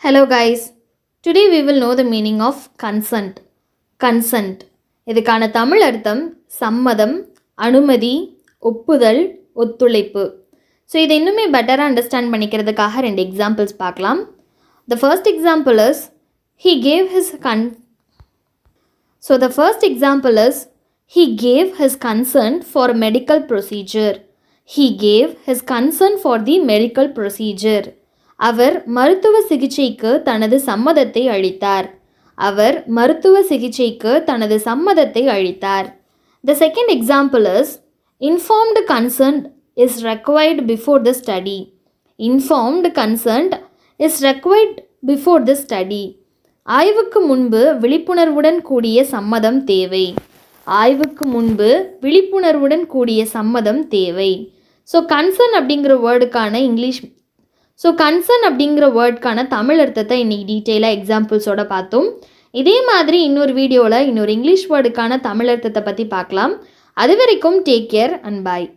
Hello guys. Today we will know the meaning of consent. Consent. இதுக்கான தமிழ் அர்த்தம் சம்மதம், அனுமதி, ஒப்புதல், ஒத்துழைப்பு. ஸோ இதை இன்னுமே பெட்டராக அண்டர்ஸ்டாண்ட் பண்ணிக்கிறதுக்காக ரெண்டு எக்ஸாம்பிள்ஸ் பார்க்கலாம். The first example is he gave his consent for a medical procedure. He gave his consent for the medical procedure. அவர் மருத்துவ சிகிச்சைக்கு தனது சம்மதத்தை அளித்தார். The second example is informed consent is required before the study. Informed consent is required before the study. ஆய்வுக்கு முன்பு விழிப்புணர்வுடன் கூடிய சம்மதம் தேவை. ஸோ கன்சர்ன் அப்படிங்கிற வேர்டுக்கான தமிழ் அர்த்தத்தை இன்றைக்கி டீட்டெயிலாக எக்ஸாம்பிள்ஸோட பார்த்தோம். இதே மாதிரி இன்னொரு வீடியோவில் இன்னொரு இங்கிலீஷ் வேர்டுக்கான தமிழ் அர்த்தத்தை பற்றி பார்க்கலாம். அது வரைக்கும் டேக் கேர் அண்ட் பாய்.